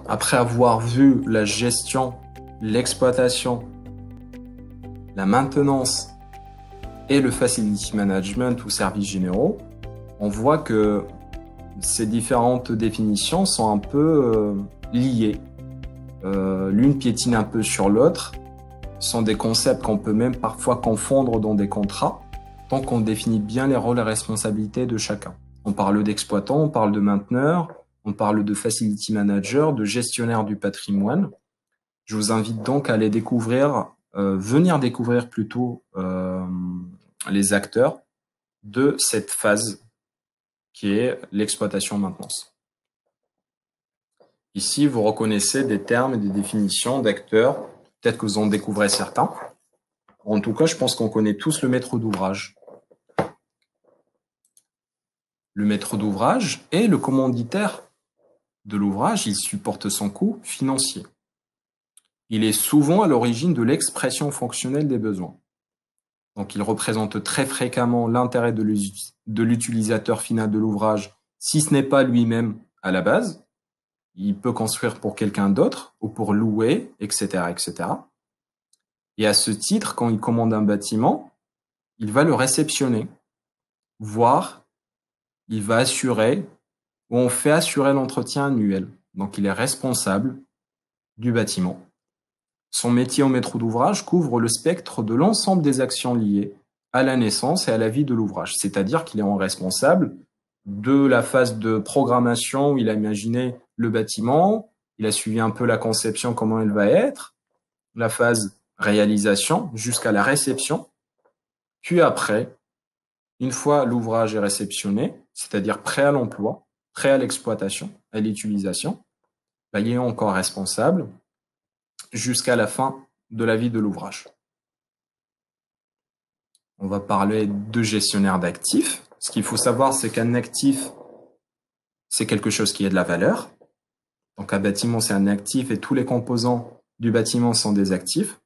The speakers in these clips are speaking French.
après avoir vu la gestion, l'exploitation, la maintenance et le facility management ou services généraux, on voit que ces différentes définitions sont un peu liées. L'une piétine un peu sur l'autre, sont des concepts qu'on peut même parfois confondre dans des contrats, tant qu'on définit bien les rôles et responsabilités de chacun. On parle d'exploitant, on parle de mainteneur, on parle de facility manager, de gestionnaire du patrimoine. Je vous invite donc à aller découvrir, venir découvrir plutôt les acteurs de cette phase qui est l'exploitation-maintenance. Ici, vous reconnaissez des termes et des définitions d'acteurs. Peut-être que vous en découvrez certains. En tout cas, je pense qu'on connaît tous le maître d'ouvrage. Le maître d'ouvrage et le commanditaire de l'ouvrage, il supporte son coût financier. Il est souvent à l'origine de l'expression fonctionnelle des besoins. Donc, il représente très fréquemment l'intérêt de l'utilisateur final de l'ouvrage, si ce n'est pas lui-même à la base. Il peut construire pour quelqu'un d'autre ou pour louer, etc., etc. Et à ce titre, quand il commande un bâtiment, il va le réceptionner, voire il va assurer ou on fait assurer l'entretien annuel. Donc, il est responsable du bâtiment. Son métier au maître d'ouvrage couvre le spectre de l'ensemble des actions liées à la naissance et à la vie de l'ouvrage. C'est-à-dire qu'il est responsable de la phase de programmation où il a imaginé le bâtiment, il a suivi un peu la conception, comment elle va être, la phase réalisation jusqu'à la réception. Puis après, une fois l'ouvrage est réceptionné, c'est-à-dire prêt à l'emploi, prêt à l'exploitation, à l'utilisation, il est encore responsable jusqu'à la fin de la vie de l'ouvrage. On va parler de gestionnaire d'actifs. Ce qu'il faut savoir, c'est qu'un actif, c'est quelque chose qui a de la valeur. Donc un bâtiment, c'est un actif et tous les composants du bâtiment sont des actifs.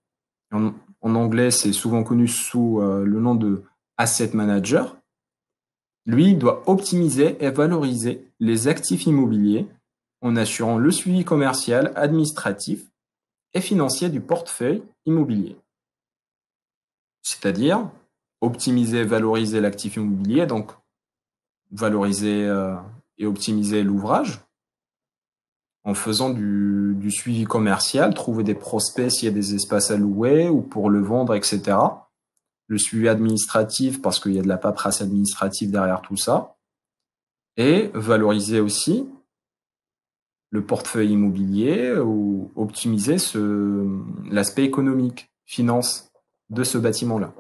En anglais, c'est souvent connu sous le nom de asset manager. Lui, il doit optimiser et valoriser les actifs immobiliers en assurant le suivi commercial, administratif et financier du portefeuille immobilier. C'est-à-dire optimiser et valoriser l'actif immobilier, donc valoriser et optimiser l'ouvrage en faisant du suivi commercial, trouver des prospects s'il y a des espaces à louer ou pour le vendre, etc. Le suivi administratif parce qu'il y a de la paperasse administrative derrière tout ça. Et valoriser aussi le portefeuille immobilier ou optimiser l'aspect économique, finance de ce bâtiment-là.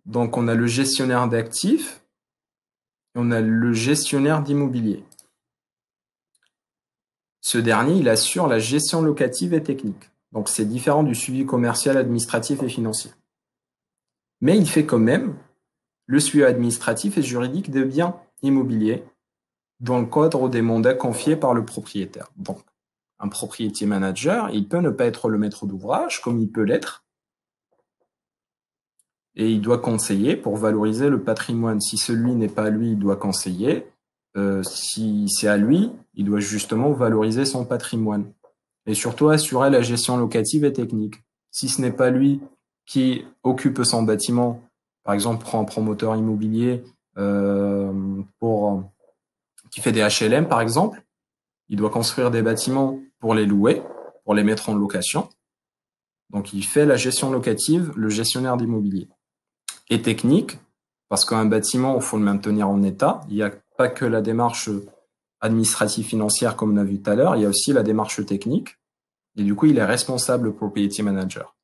Donc, on a le gestionnaire d'actifs et on a le gestionnaire d'immobilier. Ce dernier, il assure la gestion locative et technique. Donc, c'est différent du suivi commercial, administratif et financier. Mais il fait quand même le suivi administratif et juridique des biens immobiliers dans le cadre des mandats confiés par le propriétaire. Donc, un propriétaire manager, il peut ne pas être le maître d'ouvrage, comme il peut l'être, et il doit conseiller pour valoriser le patrimoine. Si celui n'est pas à lui, il doit conseiller. Si c'est à lui, il doit justement valoriser son patrimoine. Et surtout assurer la gestion locative et technique. Si ce n'est pas lui qui occupe son bâtiment, par exemple, prend un promoteur immobilier qui fait des HLM, par exemple, il doit construire des bâtiments pour les louer, pour les mettre en location. Donc, il fait la gestion locative, le gestionnaire d'immobilier. Et technique, parce qu'un bâtiment, il faut le maintenir en état. Il n'y a pas que la démarche administrative financière, comme on a vu tout à l'heure, il y a aussi la démarche technique. Et du coup, il est responsable property manager.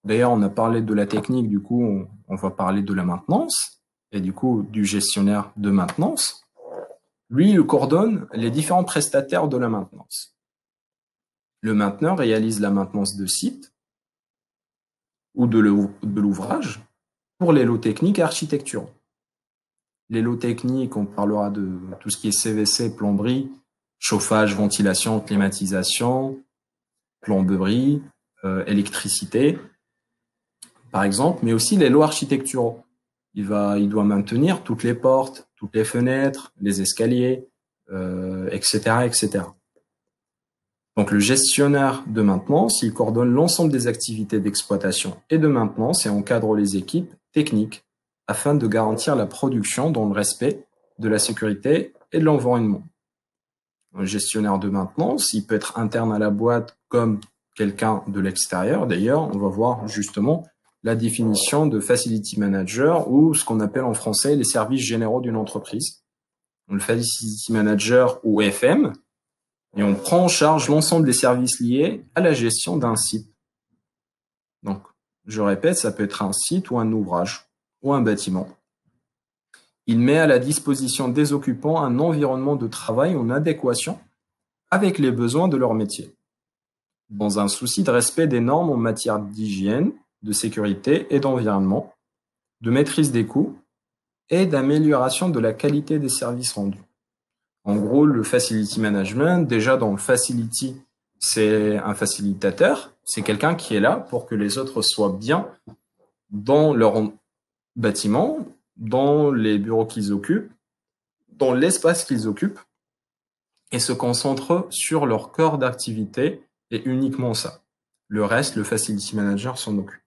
D'ailleurs, on a parlé de la technique, du coup, on va parler de la maintenance, et du coup, du gestionnaire de maintenance. Lui, il coordonne les différents prestataires de la maintenance. Le mainteneur réalise la maintenance de site ou de l'ouvrage pour les lots techniques et architecturaux. Les lots techniques, on parlera de tout ce qui est CVC, plomberie, chauffage, ventilation, climatisation, plomberie, électricité, par exemple, mais aussi les lots architecturaux. Il doit maintenir toutes les portes, toutes les fenêtres, les escaliers, etc., etc. Donc, le gestionnaire de maintenance, il coordonne l'ensemble des activités d'exploitation et de maintenance et encadre les équipes techniques afin de garantir la production dans le respect de la sécurité et de l'environnement. Un gestionnaire de maintenance, il peut être interne à la boîte comme quelqu'un de l'extérieur. D'ailleurs, on va voir justement la définition de Facility Manager ou ce qu'on appelle en français les services généraux d'une entreprise. Le Facility Manager ou FM, et on prend en charge l'ensemble des services liés à la gestion d'un site. Donc, je répète, ça peut être un site ou un ouvrage ou un bâtiment. Il met à la disposition des occupants un environnement de travail en adéquation avec les besoins de leur métier, dans un souci de respect des normes en matière d'hygiène, de sécurité et d'environnement, de maîtrise des coûts et d'amélioration de la qualité des services rendus. En gros, le Facility Management, déjà dans le Facility, c'est un facilitateur, c'est quelqu'un qui est là pour que les autres soient bien dans leur bâtiment, dans les bureaux qu'ils occupent, dans l'espace qu'ils occupent, et se concentrent sur leur corps d'activité et uniquement ça. Le reste, le Facility Manager s'en occupe.